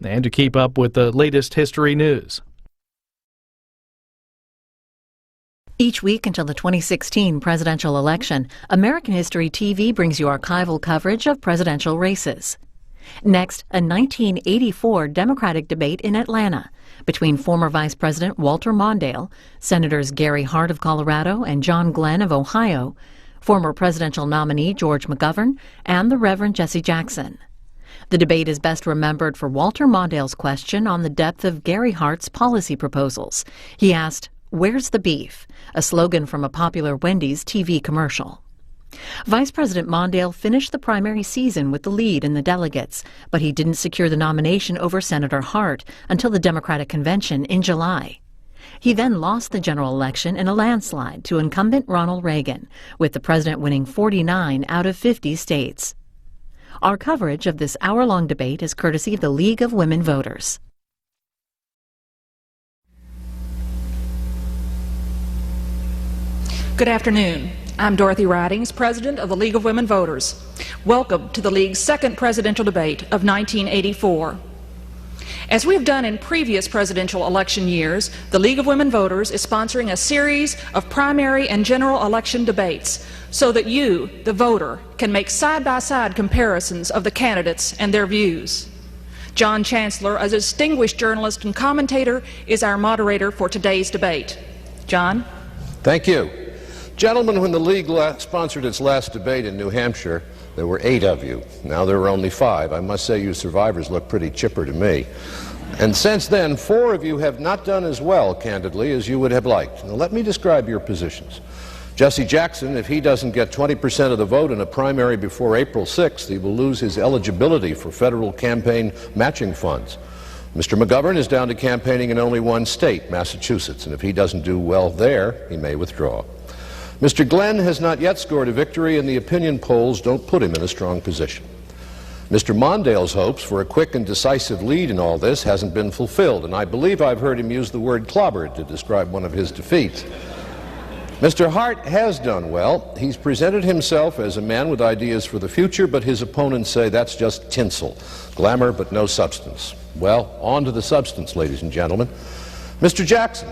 and to keep up with the latest history news. Each week until the 2016 presidential election, American History TV brings you archival coverage of presidential races. Next, a 1984 Democratic debate in Atlanta between former Vice President Walter Mondale, Senators Gary Hart of Colorado and John Glenn of Ohio, former presidential nominee George McGovern, and the Reverend Jesse Jackson. The debate is best remembered for Walter Mondale's question on the depth of Gary Hart's policy proposals. He asked, "Where's the beef?" a slogan from a popular Wendy's TV commercial. Vice President Mondale finished the primary season with the lead in the delegates, but he didn't secure the nomination over Senator Hart until the Democratic convention in July. He then lost the general election in a landslide to incumbent Ronald Reagan, with the president winning 49 out of 50 states. Our coverage of this hour-long debate is courtesy of the League of Women Voters. Good afternoon. I'm Dorothy Ridings, President of the League of Women Voters. Welcome to the League's second presidential debate of 1984. As we have done in previous presidential election years, the League of Women Voters is sponsoring a series of primary and general election debates so that you, the voter, can make side-by-side comparisons of the candidates and their views. John Chancellor, a distinguished journalist and commentator, is our moderator for today's debate. John? Thank you. Gentlemen, when the League sponsored its last debate in New Hampshire, there were 8 of you. Now there are only 5. I must say you survivors look pretty chipper to me. And since then, 4 of you have not done as well, candidly, as you would have liked. Now let me describe your positions. Jesse Jackson, if he doesn't get 20% of the vote in a primary before April 6th, he will lose his eligibility for federal campaign matching funds. Mr. McGovern is down to campaigning in only one state, Massachusetts, and if he doesn't do well there, he may withdraw. Mr. Glenn has not yet scored a victory, and the opinion polls don't put him in a strong position. Mr. Mondale's hopes for a quick and decisive lead in all this hasn't been fulfilled, and I believe I've heard him use the word clobbered to describe one of his defeats. Mr. Hart has done well. He's presented himself as a man with ideas for the future, but his opponents say that's just tinsel, glamour but no substance. Well, on to the substance, ladies and gentlemen. Mr. Jackson,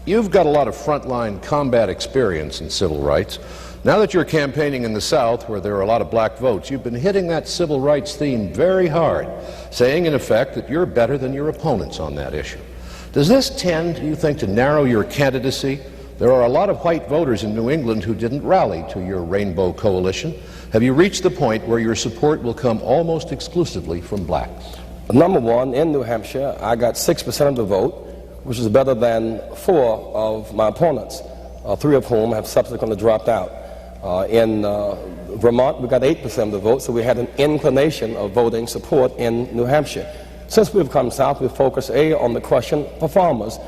you've got a lot of frontline combat experience in civil rights. Now that you're campaigning in the South, where there are a lot of black votes, you've been hitting that civil rights theme very hard, saying in effect that you're better than your opponents on that issue. Does this tend, do you think, to narrow your candidacy? There are a lot of white voters in New England who didn't rally to your Rainbow Coalition. Have you reached the point where your support will come almost exclusively from blacks? Number one, in New Hampshire, I got 6% of the vote, which is better than 4 of my opponents, 3 of whom have subsequently dropped out. In Vermont, we got 8% of the vote, so we had an inclination of voting support in New Hampshire. Since we've come south, we focus on the question for farmers.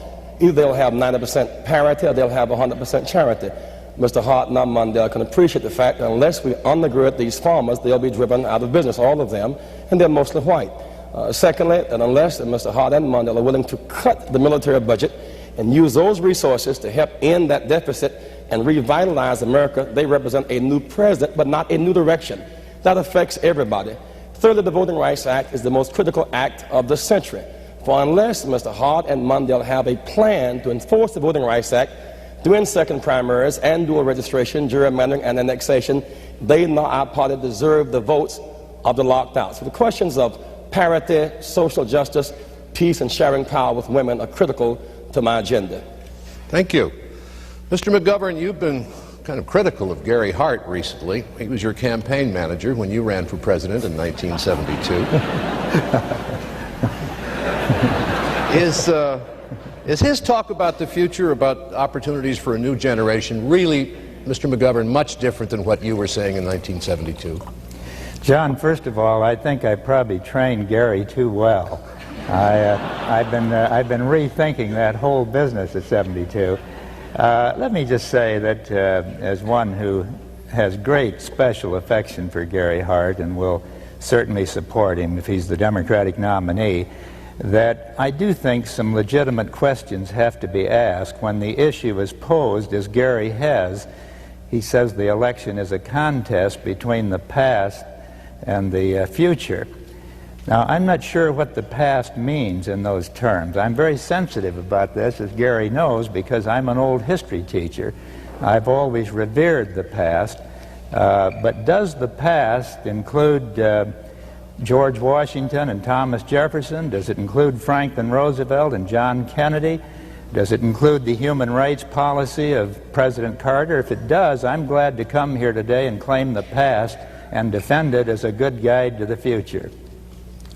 Either they'll have 90% parity or they'll have 100% charity. Mr. Hart and Mondale can appreciate the fact that unless we undergird these farmers, they'll be driven out of business, all of them, and they're mostly white. Secondly, and unless Mr. Hart and Mondale are willing to cut the military budget and use those resources to help end that deficit and revitalize America, they represent a new president, but not a new direction. That affects everybody. Thirdly, the Voting Rights Act is the most critical act of the century. For unless Mr. Hart and Mondale have a plan to enforce the Voting Rights Act, do in second primaries and dual registration, gerrymandering, and annexation, they nor our party deserve the votes of the locked out. So the questions of parity, social justice, peace, and sharing power with women are critical to my agenda. Thank you. Mr. McGovern, you've been kind of critical of Gary Hart recently. He was your campaign manager when you ran for president in 1972. Is his talk about the future, about opportunities for a new generation, really, Mr. McGovern, much different than what you were saying in 1972? John, first of all, I think I probably trained Gary too well. I've been rethinking that whole business at 72. Let me just say that as one who has great special affection for Gary Hart and will certainly support him if he's the Democratic nominee, that I do think some legitimate questions have to be asked when the issue is posed as Gary has. He says the election is a contest between the past and the future. Now, I'm not sure what the past means in those terms. I'm very sensitive about this, as Gary knows, because I'm an old history teacher. I've always revered the past. But does the past include George Washington and Thomas Jefferson? Does it include Franklin Roosevelt and John Kennedy? Does it include the human rights policy of President Carter? If it does, I'm glad to come here today and claim the past and defend it as a good guide to the future.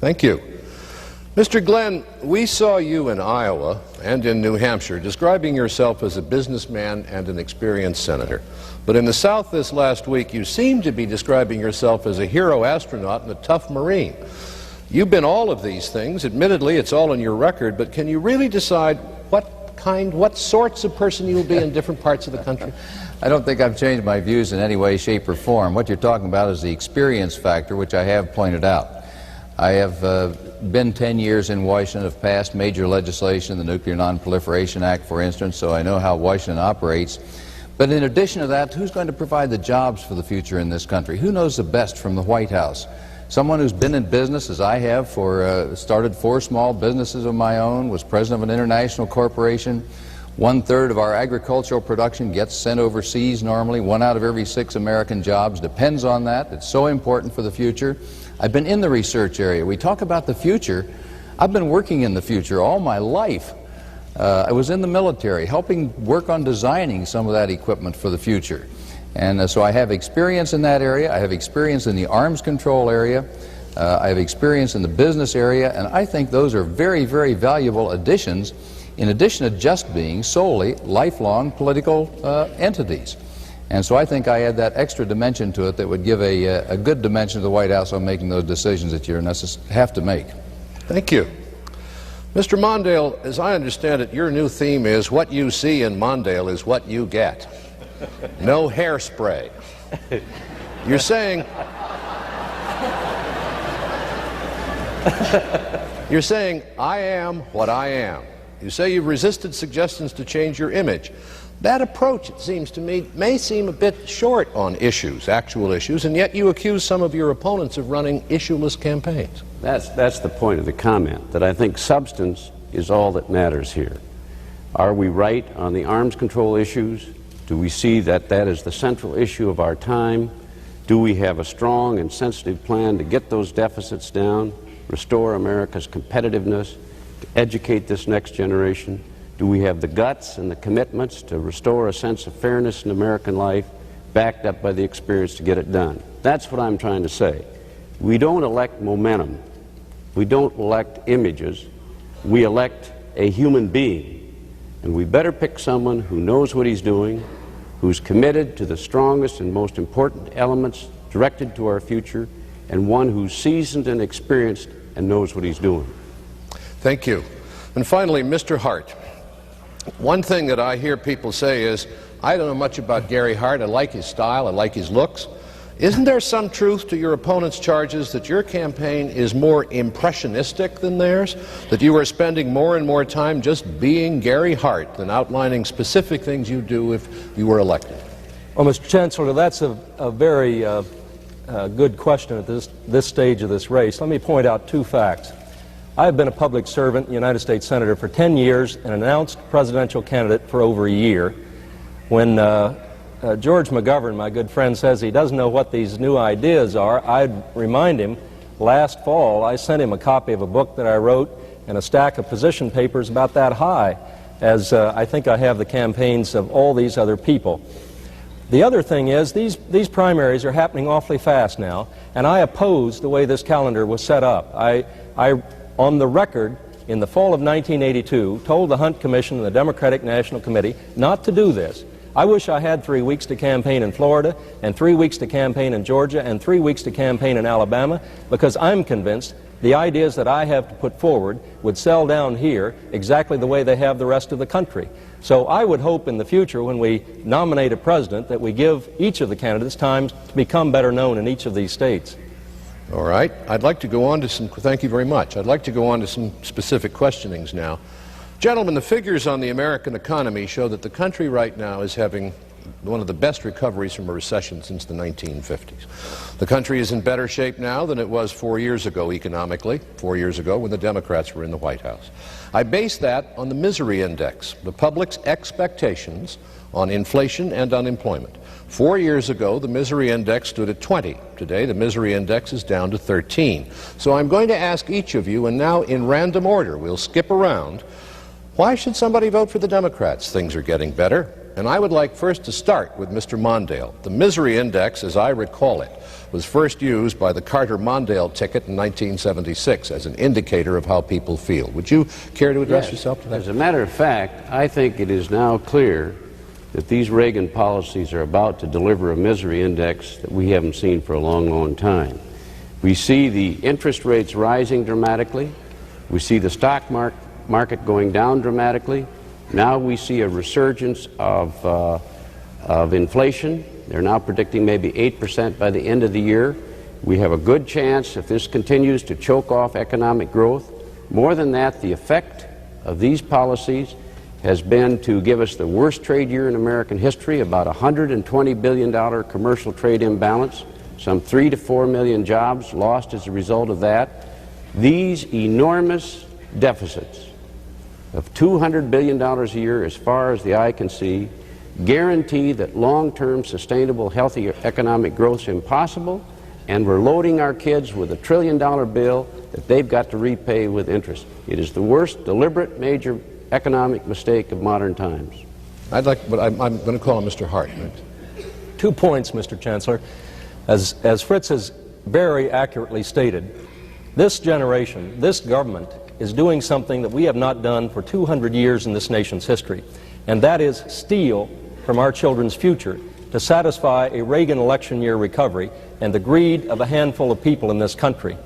Thank you. Mr. Glenn, we saw you in Iowa and in New Hampshire describing yourself as a businessman and an experienced senator. But in the South this last week, you seem to be describing yourself as a hero astronaut and a tough Marine. You've been all of these things. Admittedly, it's all in your record, but can you really decide what sorts of person you will be in different parts of the country? I don't think I've changed my views in any way, shape, or form. What you're talking about is the experience factor, which I have pointed out. I have been 10 years in Washington, have passed major legislation, the Nuclear Non-Proliferation Act, for instance, so I know how Washington operates. But in addition to that, who's going to provide the jobs for the future in this country? Who knows the best from the White House? Someone who's been in business, as I have, started 4 small businesses of my own, was president of an international corporation. 1/3 of our agricultural production gets sent overseas normally. 1 out of every 6 American jobs depends on that. It's so important for the future. I've been in the research area. We talk about the future. I've been working in the future all my life. I was in the military, helping work on designing some of that equipment for the future. And so I have experience in that area. I have experience in the arms control area. I have experience in the business area. And I think those are very, very valuable additions, in addition to just being solely lifelong political entities. And so I think I add that extra dimension to it that would give a good dimension to the White House on making those decisions that you have to make. Thank you. Mr. Mondale, as I understand it, your new theme is what you see in Mondale is what you get. No hairspray. You're saying I am what I am. You say you've resisted suggestions to change your image. That approach, it seems to me, may seem a bit short on issues, actual issues, and yet you accuse some of your opponents of running issueless campaigns. That's the point of the comment, that I think substance is all that matters here. Are we right on the arms control issues? Do we see that that is the central issue of our time? Do we have a strong and sensitive plan to get those deficits down, restore America's competitiveness, to educate this next generation? Do we have the guts and the commitments to restore a sense of fairness in American life, backed up by the experience to get it done? That's what I'm trying to say. We don't elect momentum. We don't elect images. We elect a human being. And we better pick someone who knows what he's doing, who's committed to the strongest and most important elements directed to our future, and one who's seasoned and experienced and knows what he's doing. Thank you. And finally, Mr. Hart. One thing that I hear people say is, I don't know much about Gary Hart. I like his style. I like his looks. Isn't there some truth to your opponent's charges that your campaign is more impressionistic than theirs? That you are spending more and more time just being Gary Hart than outlining specific things you do if you were elected? Well, Mr. Chancellor, that's a very good question at this stage of this race. Let me point out 2 facts. I have been a public servant, United States Senator, for 10 years and announced presidential candidate for over a year. When George McGovern, my good friend, says he doesn't know what these new ideas are, I'd remind him last fall I sent him a copy of a book that I wrote and a stack of position papers about that high, as I think I have the campaigns of all these other people. The other thing is these primaries are happening awfully fast now, and I oppose the way this calendar was set up. I on the record, in the fall of 1982, told the Hunt Commission and the Democratic National Committee not to do this. I wish I had 3 weeks to campaign in Florida, and 3 weeks to campaign in Georgia, and 3 weeks to campaign in Alabama, because I'm convinced the ideas that I have to put forward would sell down here exactly the way they have the rest of the country. So I would hope in the future, when we nominate a president, that we give each of the candidates time to become better known in each of these states. All right. I'd like to go on to some, thank you very much. I'd like to go on to some specific questionings now. Gentlemen, the figures on the American economy show that the country right now is having one of the best recoveries from a recession since the 1950s. The country is in better shape now than it was 4 years ago economically, 4 years ago when the Democrats were in the White House. I base that on the misery index, the public's expectations on inflation and unemployment. 4 years ago, the misery index stood at 20. Today, the misery index is down to 13. So I'm going to ask each of you, and now in random order, we'll skip around, why should somebody vote for the Democrats? Things are getting better. And I would like first to start with Mr. Mondale. The misery index, as I recall it, was first used by the Carter-Mondale ticket in 1976 as an indicator of how people feel. Would you care to address yourself to that? As a matter of fact, I think it is now clear that these Reagan policies are about to deliver a misery index that we haven't seen for a long, long time. We see the interest rates rising dramatically. We see the stock market going down dramatically. Now we see a resurgence of inflation. They're now predicting maybe 8% by the end of the year. We have a good chance, if this continues, to choke off economic growth. More than that, the effect of these policies has been to give us the worst trade year in American history, about $120 billion commercial trade imbalance, some 3 to 4 million jobs lost as a result of that. These enormous deficits of $200 billion a year, as far as the eye can see, guarantee that long-term, sustainable, healthy economic growth is impossible, and we're loading our kids with $1 trillion bill that they've got to repay with interest. It is the worst deliberate major economic mistake of modern times. I'm going to call on Mr. Hart. 2 points, Mr. Chancellor. As Fritz has very accurately stated, this generation, this government, is doing something that we have not done for 200 years in this nation's history, and that is steal from our children's future to satisfy a Reagan election year recovery and the greed of a handful of people in this country.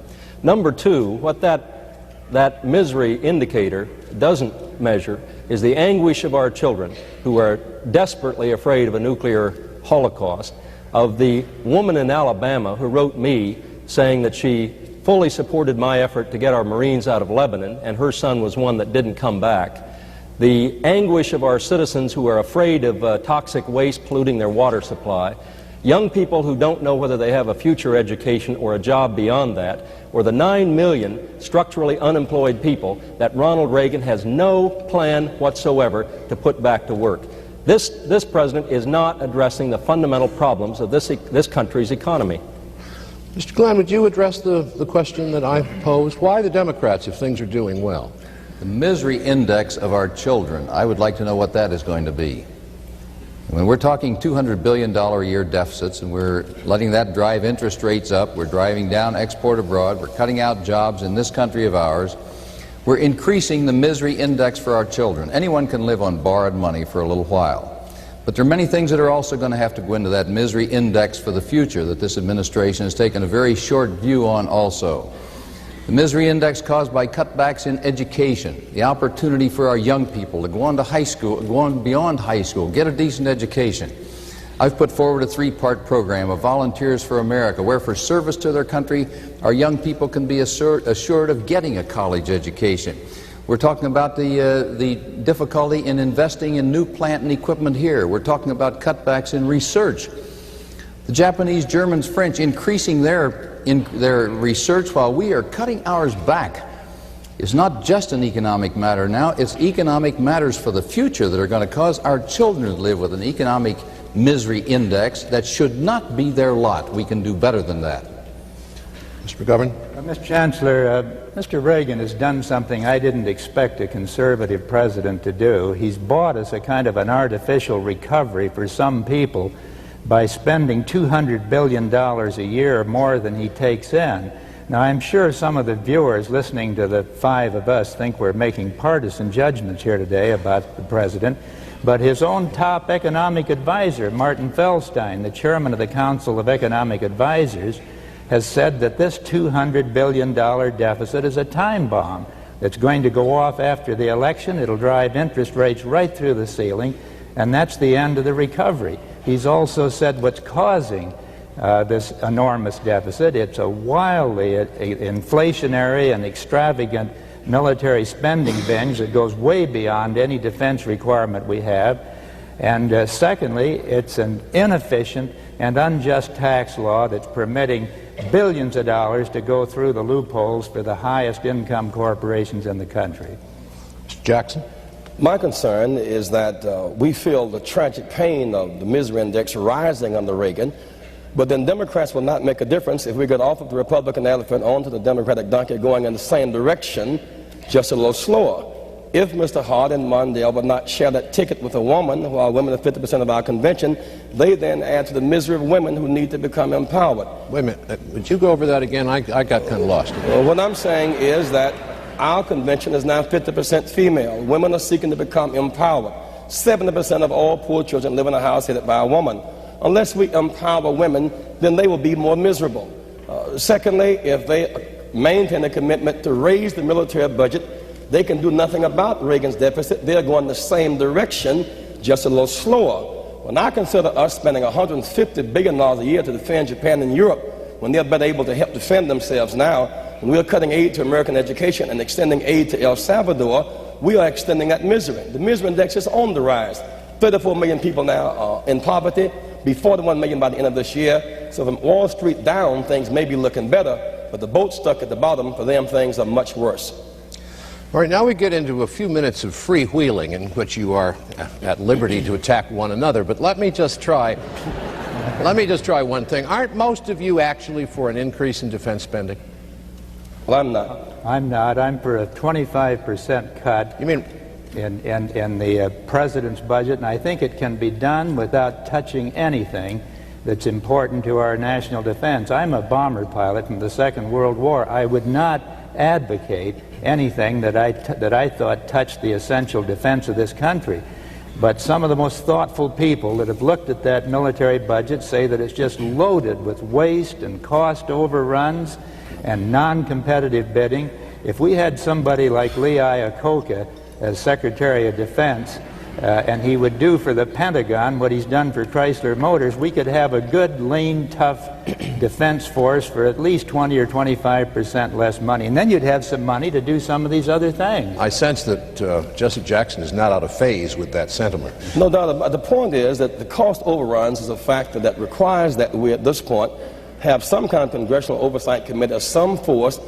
Number two, what that misery indicator doesn't measure is the anguish of our children who are desperately afraid of a nuclear holocaust, of the woman in Alabama who wrote me saying that she fully supported my effort to get our Marines out of Lebanon, and her son was one that didn't come back. The anguish of our citizens who are afraid of toxic waste polluting their water supply, young people who don't know whether they have a future education or a job beyond that, or the 9 million structurally unemployed people that Ronald Reagan has no plan whatsoever to put back to work. This president is not addressing the fundamental problems of this country's economy. Mr. Glenn, would you address the question that I posed? Why the Democrats if things are doing well? The misery index of our children, I would like to know what that is going to be. When we're talking $200 billion a year deficits and we're letting that drive interest rates up, we're driving down export abroad, we're cutting out jobs in this country of ours, we're increasing the misery index for our children. Anyone can live on borrowed money for a little while. But there are many things that are also going to have to go into that misery index for the future that this administration has taken a very short view on also. The misery index caused by cutbacks in education, the opportunity for our young people to go on to high school, go on beyond high school, get a decent education. I've put forward a 3-part program of Volunteers for America, where for service to their country, our young people can be assured of getting a college education. We're talking about the difficulty in investing in new plant and equipment here. We're talking about cutbacks in research. The Japanese, Germans, French increasing their research while we are cutting ours back. It's not just an economic matter now, it's economic matters for the future that are going to cause our children to live with an economic misery index that should not be their lot. We can do better than that. Mr. McGovern? Mr. Chancellor, Mr. Reagan has done something I didn't expect a conservative president to do. He's bought us a kind of an artificial recovery for some people by spending $200 billion a year more than he takes in. Now, I'm sure some of the viewers listening to the 5 of us think we're making partisan judgments here today about the president, but his own top economic advisor, Martin Feldstein, the chairman of the Council of Economic Advisors, has said that this $200 billion deficit is a time bomb that's going to go off after the election. It'll drive interest rates right through the ceiling, and that's the end of the recovery. He's also said what's causing this enormous deficit. It's a wildly inflationary and extravagant military spending binge that goes way beyond any defense requirement we have. And secondly, it's an inefficient and unjust tax law that's permitting billions of dollars to go through the loopholes for the highest income corporations in the country. Mr. Jackson? My concern is that we feel the tragic pain of the misery index rising under Reagan, but then Democrats will not make a difference if we get off of the Republican elephant onto the Democratic donkey going in the same direction, just a little slower. If Mr. Hart and Mondale would not share that ticket with a woman, while women are 50% of our convention, they then add to the misery of women who need to become empowered. Wait a minute. Would you go over that again? I got kind of lost. Well, what I'm saying is that our convention is now 50% female. Women are seeking to become empowered. 70% of all poor children live in a house headed by a woman. Unless we empower women, then they will be more miserable. Secondly, if they maintain a commitment to raise the military budget, they can do nothing about Reagan's deficit. They're going the same direction, just a little slower. When I consider us spending $150 billion a year to defend Japan and Europe, when they're better able to help defend themselves now, and we're cutting aid to American education and extending aid to El Salvador, we are extending that misery. The misery index is on the rise. 34 million people now are in poverty, be 41 million by the end of this year. So from Wall Street down, things may be looking better, but the boat stuck at the bottom, for them things are much worse. All right, now we get into a few minutes of freewheeling in which you are at liberty to attack one another, but let me just try one thing. Aren't most of you actually for an increase in defense spending? Well, I'm not. I'm not. I'm for a 25% cut. You mean in the president's budget, and I think it can be done without touching anything that's important to our national defense. I'm a bomber pilot from the Second World War. I would not advocate anything that I thought touched the essential defense of this country. But some of the most thoughtful people that have looked at that military budget say that it's just loaded with waste and cost overruns and non-competitive bidding. If we had somebody like Lee Iacocca as Secretary of Defense, and he would do for the Pentagon what he's done for Chrysler Motors, we could have a good, lean, tough defense force for at least 20 or 25% less money. And then you'd have some money to do some of these other things. I sense that Jesse Jackson is not out of phase with that sentiment. No doubt. The point is that the cost overruns is a factor that requires that we, at this point, have some kind of congressional oversight committee or some force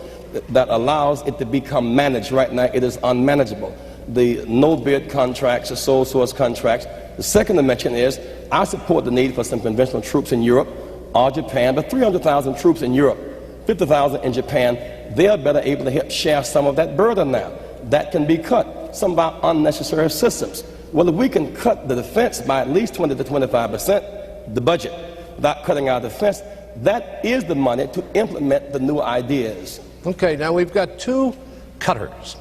that allows it to become managed. Right now, it is unmanageable. The no-bid contracts, the sole source contracts. The second dimension is I support the need for some conventional troops in Europe or Japan, but 300,000 troops in Europe, 50,000 in Japan. They are better able to help share some of that burden now. That can be cut. Some of our unnecessary systems. Well, if we can cut the defense by at least 20 to 25%, the budget, without cutting our defense, that is the money to implement the new ideas. Okay, now we've got two cutters.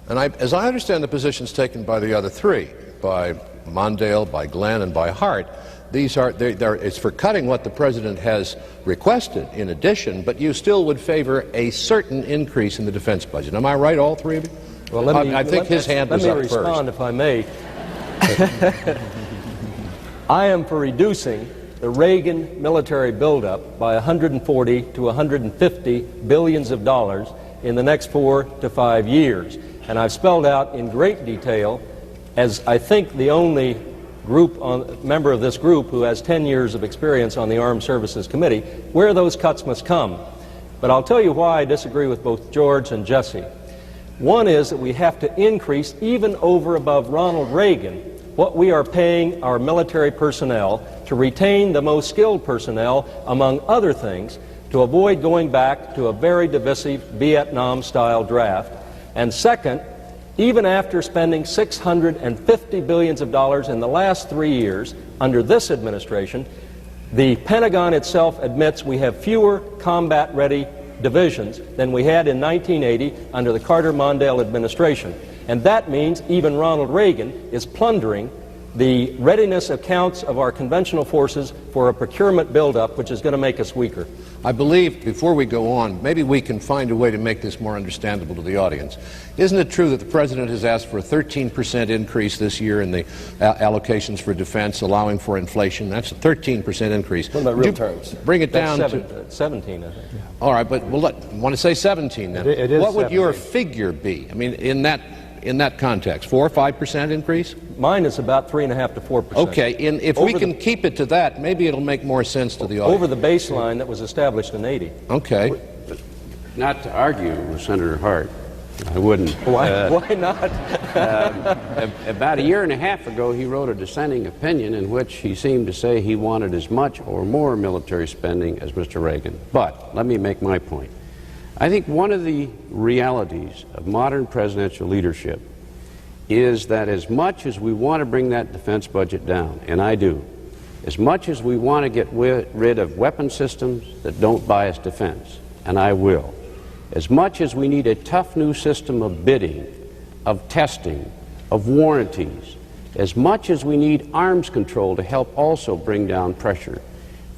And as I understand the positions taken by the other three, by Mondale, by Glenn, and by Hart, it's for cutting what the president has requested in addition, but you still would favor a certain increase in the defense budget. Am I right, all three of you? Well, I think his hand was up first. Let me respond, if I may. I am for reducing the Reagan military buildup by 140 to 150 billions of dollars in the next 4 to 5 years. And I've spelled out in great detail, as I think the only member of this group who has 10 years of experience on the Armed Services Committee, where those cuts must come. But I'll tell you why I disagree with both George and Jesse. One is that we have to increase, even over above Ronald Reagan, what we are paying our military personnel to retain the most skilled personnel, among other things, to avoid going back to a very divisive Vietnam-style draft. And second, even after spending $650 billion in the last 3 years under this administration, the Pentagon itself admits we have fewer combat-ready divisions than we had in 1980 under the Carter-Mondale administration. And that means even Ronald Reagan is plundering the readiness accounts of our conventional forces for a procurement buildup, which is going to make us weaker. I believe, before we go on, maybe we can find a way to make this more understandable to the audience. Isn't it true that the President has asked for a 13% increase this year in the allocations for defense, allowing for inflation? That's a 13% increase. What about real terms? Bring it down to 17, I think. All right, but we'll want to say 17 then. It is what would 17. your figure be? I mean, in that that context? 4 or 5% increase? Mine is about 3.5 to 4%. Okay, if we can keep it to that, maybe it'll make more sense to the audience. Over the baseline that was established in 80. Okay. Not to argue with Senator Hart, I wouldn't. Why not? About a year and a half ago, he wrote a dissenting opinion in which he seemed to say he wanted as much or more military spending as Mr. Reagan. But let me make my point. I think one of the realities of modern presidential leadership is that as much as we want to bring that defense budget down, and I do, as much as we want to get rid of weapon systems that don't buy us defense, and I will, as much as we need a tough new system of bidding, of testing, of warranties, as much as we need arms control to help also bring down pressure,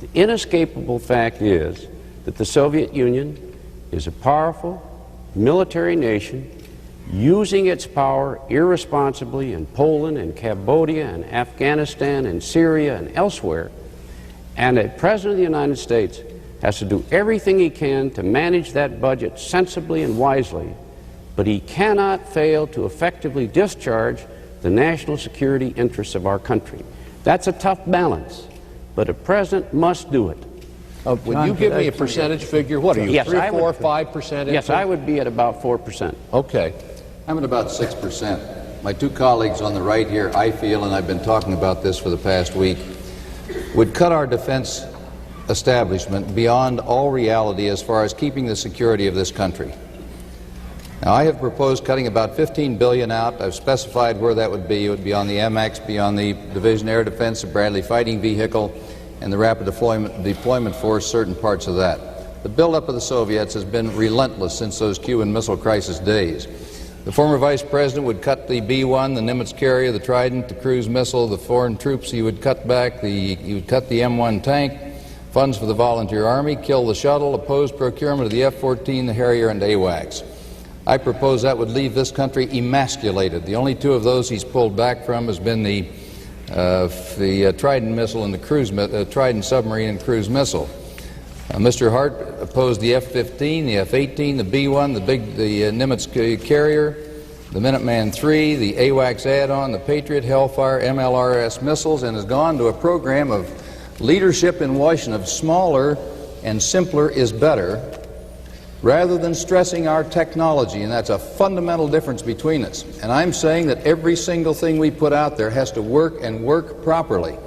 the inescapable fact is that the Soviet Union is a powerful military nation using its power irresponsibly in Poland and Cambodia and Afghanistan and Syria and elsewhere, and a President of the United States has to do everything he can to manage that budget sensibly and wisely, but he cannot fail to effectively discharge the national security interests of our country. That's a tough balance, but a president must do it. Would you give me a percentage figure? What are you, 3, 4, 5%? Yes, I would be at about 4%. Okay. I'm at about 6%. My two colleagues on the right here, I feel, and I've been talking about this for the past week, would cut our defense establishment beyond all reality as far as keeping the security of this country. Now, I have proposed cutting about $15 billion out. I've specified where that would be. It would be on the MX, be on the Division Air Defense, the Bradley Fighting Vehicle, and the Rapid Deployment Force, certain parts of that. The buildup of the Soviets has been relentless since those Cuban Missile Crisis days. The former Vice President would cut the B-1, the Nimitz carrier, the Trident, the cruise missile, the foreign troops he would cut back, he would cut the M1 tank, funds for the Volunteer Army, kill the shuttle, oppose procurement of the F-14, the Harrier, and AWACS. I propose that would leave this country emasculated. The only two of those he's pulled back from has been the Trident missile and the Trident submarine and cruise missile. Mr. Hart opposed the F-15, the F-18, the B-1, the Nimitz carrier, the Minuteman III, the AWACS add-on, the Patriot, Hellfire, MLRS missiles, and has gone to a program of leadership in Washington of smaller and simpler is better, rather than stressing our technology, and that's a fundamental difference between us. And I'm saying that every single thing we put out there has to work and work properly.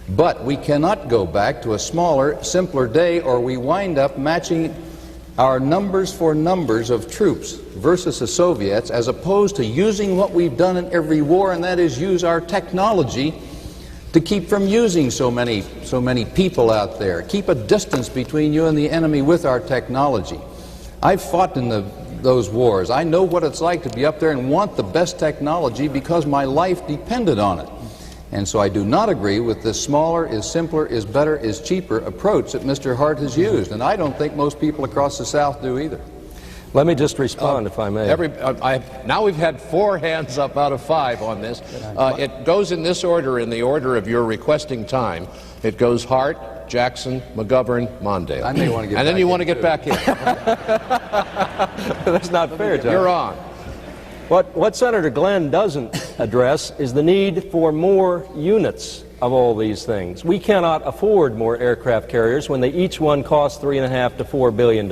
But we cannot go back to a smaller, simpler day, or we wind up matching our numbers for numbers of troops versus the Soviets, as opposed to using what we've done in every war, and that is use our technology to keep from using so many people out there. Keep a distance between you and the enemy with our technology. I've fought in those wars. I know what it's like to be up there and want the best technology because my life depended on it. And so I do not agree with this smaller is simpler is better is cheaper approach that Mr. Hart has used, and I don't think most people across the South do either. Let me just respond, if I may. Now we've had 4 hands up out of 5 on this. It goes in this order, in the order of your requesting time. It goes Hart, Jackson, McGovern, Mondale. I may want to get and then you want to get back in. That's not fair, John. You're on. What Senator Glenn doesn't address is the need for more units of all these things. We cannot afford more aircraft carriers when they each one cost $3.5 to $4 billion.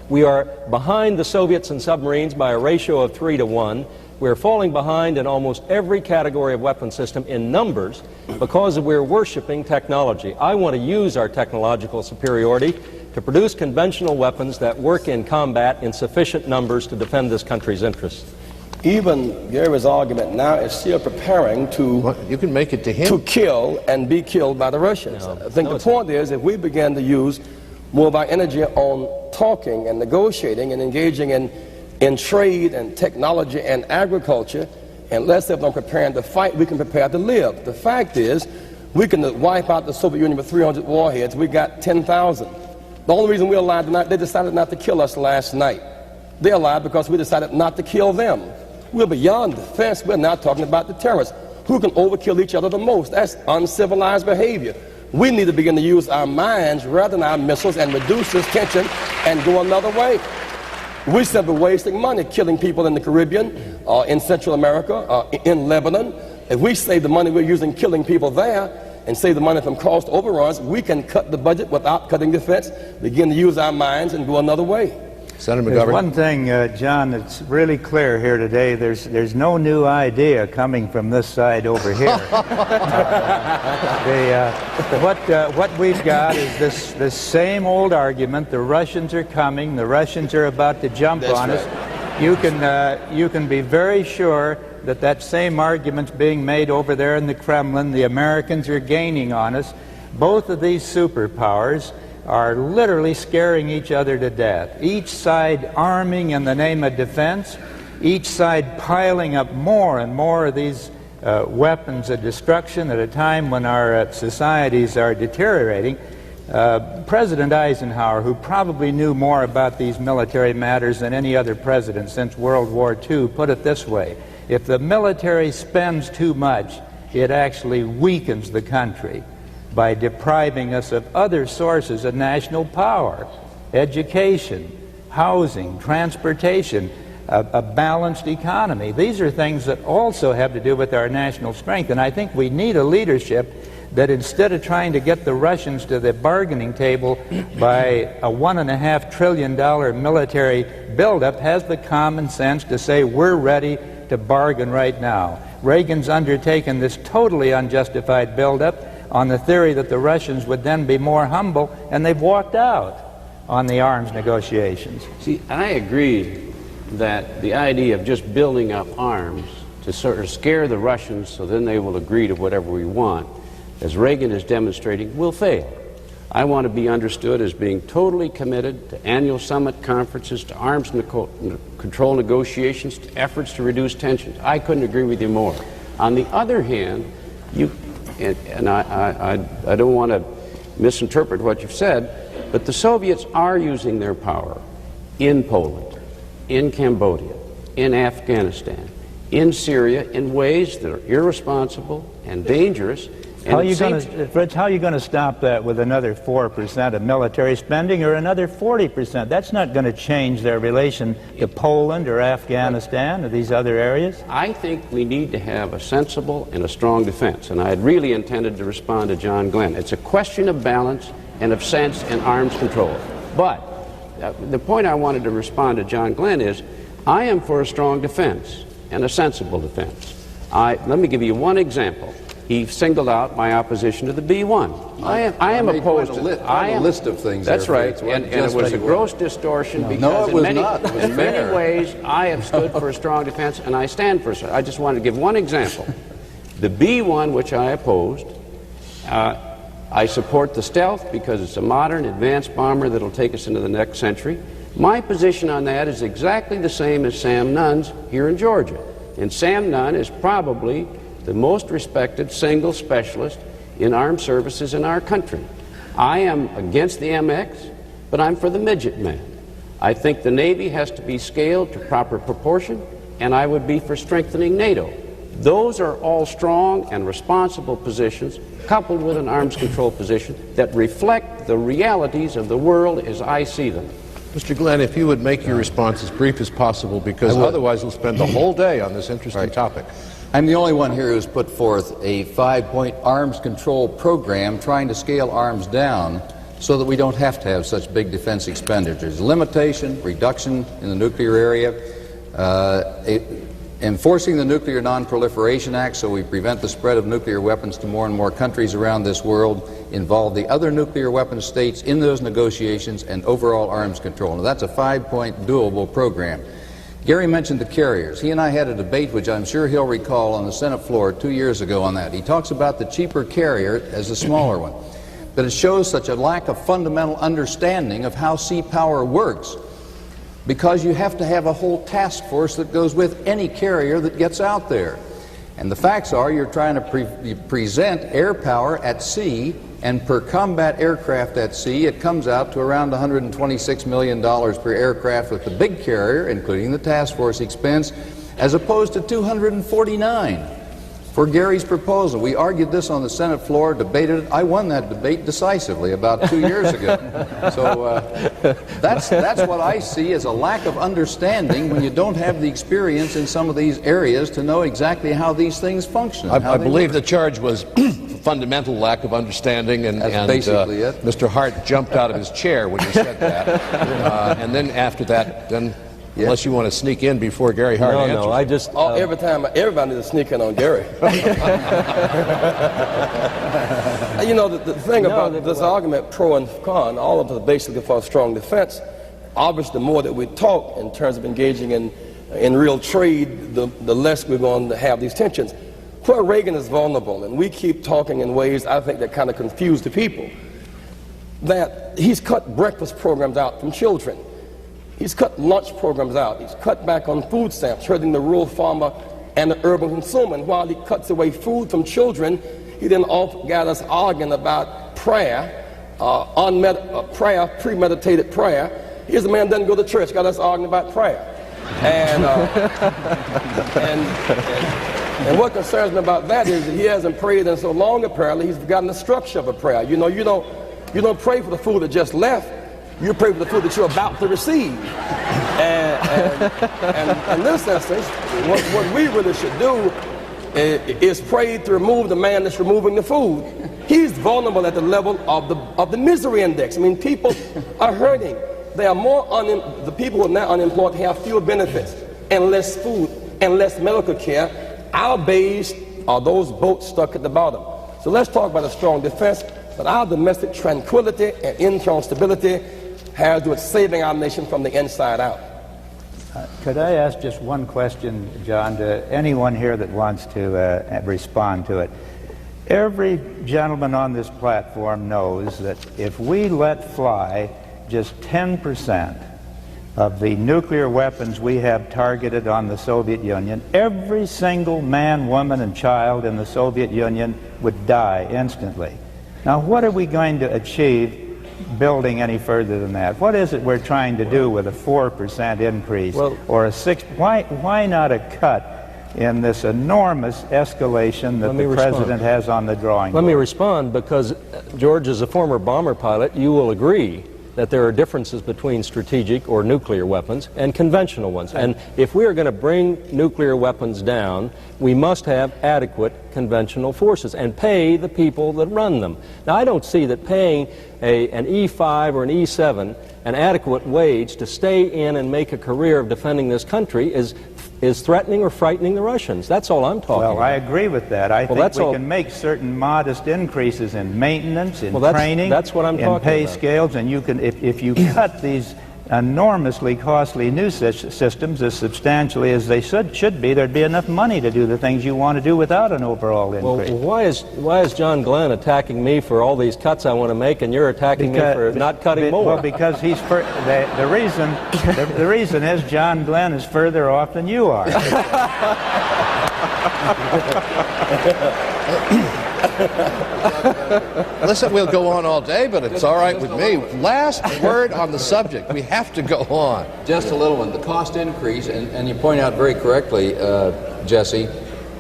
We are behind the Soviets in submarines by a ratio of 3 to 1. We're falling behind in almost every category of weapon system in numbers because we're worshiping technology. I want to use our technological superiority to produce conventional weapons that work in combat in sufficient numbers to defend this country's interests. Even Gary's argument now is still preparing to you can make it to him. To kill and be killed by the Russians. I think the point is, if we begin to use more of our energy on talking and negotiating and engaging in trade and technology and agriculture, and less of them preparing to fight, we can prepare to live. The fact is, we can wipe out the Soviet Union with 300 warheads. We got 10,000. The only reason we're alive tonight, they decided not to kill us last night. They're alive because we decided not to kill them. We're beyond defense. We're now talking about the terrorists. Who can overkill each other the most? That's uncivilized behavior. We need to begin to use our minds rather than our missiles and reduce this tension and go another way. We're simply wasting money killing people in the Caribbean. in Central America, in Lebanon. If we save the money we're using killing people there and save the money from cost overruns, we can cut the budget without cutting defense, begin to use our minds and go another way. Senator There's McGovern. one thing, John, that's really clear here today. There's no new idea coming from this side over here. What we've got is this same old argument. The Russians are coming. The Russians are about to jump on us. You can be very sure that same argument's being made over there in the Kremlin. The Americans are gaining on us. Both of these superpowers are literally scaring each other to death. Each side arming in the name of defense, each side piling up more and more of these weapons of destruction at a time when our societies are deteriorating. President Eisenhower, who probably knew more about these military matters than any other president since World War II, put it this way: if the military spends too much, it actually weakens the country by depriving us of other sources of national power: education, housing, transportation, a balanced economy. These are things that also have to do with our national strength, and I think we need a leadership that, instead of trying to get the Russians to the bargaining table by a $1.5 trillion military buildup, has the common sense to say, we're ready to bargain right now. Reagan's undertaken this totally unjustified buildup on the theory that the Russians would then be more humble, and they've walked out on the arms negotiations. See, I agree that the idea of just building up arms to sort of scare the Russians so then they will agree to whatever we want, as Reagan is demonstrating, will fail. I want to be understood as being totally committed to annual summit conferences, to arms control negotiations, to efforts to reduce tensions. I couldn't agree with you more. On the other hand, I don't want to misinterpret what you've said, but the Soviets are using their power in Poland, in Cambodia, in Afghanistan, in Syria in ways that are irresponsible and dangerous. How are you going to stop that with another 4% of military spending or another 40%? That's not going to change their relation to Poland or Afghanistan or these other areas. I think we need to have a sensible and a strong defense, and I had really intended to respond to John Glenn. It's a question of balance and of sense and arms control. But the point I wanted to respond to John Glenn is, I am for a strong defense and a sensible defense. Let me give you one example. He singled out my opposition to the B-1. I am opposed to it. I have a list of things. That's right, and it was a gross distortion because in many ways I have stood for a strong defense, and I stand for it. I just wanted to give one example. The B-1, which I opposed, I support the stealth because it's a modern, advanced bomber that will take us into the next century. My position on that is exactly the same as Sam Nunn's here in Georgia. And Sam Nunn is probably the most respected single specialist in armed services in our country. I am against the MX, but I'm for the midget man. I think the Navy has to be scaled to proper proportion, and I would be for strengthening NATO. Those are all strong and responsible positions, coupled with an arms control position that reflect the realities of the world as I see them. Mr. Glenn, if you would make your response as brief as possible, because otherwise we'll spend the whole day on this interesting topic. I'm the only one here who's put forth a 5-point arms control program trying to scale arms down so that we don't have to have such big defense expenditures. Limitation, reduction in the nuclear area, enforcing the Nuclear Non-Proliferation Act so we prevent the spread of nuclear weapons to more and more countries around this world, involve the other nuclear weapon states in those negotiations, and overall arms control. Now, that's a 5-point doable program. Gary mentioned the carriers. He and I had a debate, which I'm sure he'll recall, on the Senate floor 2 years ago on that. He talks about the cheaper carrier as a smaller one. But it shows such a lack of fundamental understanding of how sea power works, because you have to have a whole task force that goes with any carrier that gets out there. And the facts are you're trying to present air power at sea, and per combat aircraft at sea, it comes out to around $126 million per aircraft with the big carrier, including the task force expense, as opposed to $249 for Gary's proposal. We argued this on the Senate floor, debated it. I won that debate decisively about 2 years ago. So that's what I see as a lack of understanding when you don't have the experience in some of these areas to know exactly how these things function. I believe the charge was fundamental lack of understanding, and basically it. Mr. Hart jumped out of his chair when you said that. And then after that, unless you want to sneak in before Gary Hart answers. No, I just... every time, everybody needs to sneak in on Gary. You know, the thing about this argument, pro and con, all of it is basically for a strong defense. Obviously, the more that we talk in terms of engaging in real trade, the less we're going to have these tensions. Where Reagan is vulnerable, and we keep talking in ways I think that kind of confuse the people, that he's cut breakfast programs out from children. He's cut lunch programs out. He's cut back on food stamps, hurting the rural farmer and the urban consumer. And while he cuts away food from children, he then got us arguing about prayer, premeditated prayer. Here's a man who doesn't go to church, got us arguing about prayer. And what concerns me about that is that he hasn't prayed in so long, apparently, he's forgotten the structure of a prayer. You know, you don't pray for the food that just left. You pray for the food that you're about to receive. And in this instance, what we really should do is pray to remove the man that's removing the food. He's vulnerable at the level of the misery index. I mean, people are hurting. They are the people who are now unemployed have fewer benefits and less food and less medical care. Our base are those boats stuck at the bottom. So let's talk about a strong defense, but our domestic tranquility and internal stability has to do with saving our nation from the inside out. Could I ask just one question, John, to anyone here that wants to respond to it? Every gentleman on this platform knows that if we let fly just 10% of the nuclear weapons we have targeted on the Soviet Union, every single man, woman, and child in the Soviet Union would die instantly. Now, what are we going to achieve building any further than that? What is it we're trying to do with a 4% increase or a 6%? Why not a cut in this enormous escalation that the president has on the drawing board? Let me respond, because George, as a former bomber pilot, you will agree that there are differences between strategic or nuclear weapons and conventional ones. And if we are going to bring nuclear weapons down, we must have adequate conventional forces and pay the people that run them. Now, I don't see that paying an E5 or an E7 an adequate wage to stay in and make a career of defending this country is threatening or frightening the Russians. That's all I'm talking about. Well, I agree with that. I think we can make certain modest increases in maintenance, in training, that's what I'm in pay scales, and you can, if you cut these enormously costly new systems as substantially as they should be, there'd be enough money to do the things you want to do without an overall increase. Well, why is John Glenn attacking me for all these cuts I want to make, and you're attacking me for not cutting more? Well, because he's the reason is John Glenn is further off than you are. Listen, we'll go on all day, but it's all right with me. Last word on the subject. We have to go on. Just a little one. The cost increase, and you point out very correctly, Jesse,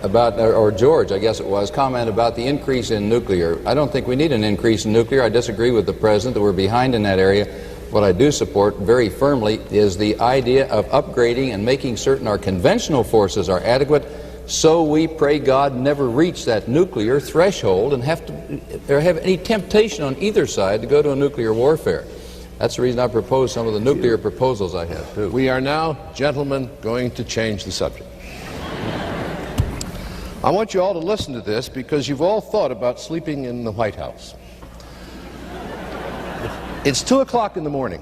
about, or George, I guess it was, comment about the increase in nuclear. I don't think we need an increase in nuclear. I disagree with the president that we're behind in that area. What I do support very firmly is the idea of upgrading and making certain our conventional forces are adequate, so we, pray God, never reach that nuclear threshold and have any temptation on either side to go to a nuclear warfare. That's the reason I propose some of the nuclear proposals I have, too. We are now, gentlemen, going to change the subject. I want you all to listen to this because you've all thought about sleeping in the White House. It's 2 o'clock in the morning.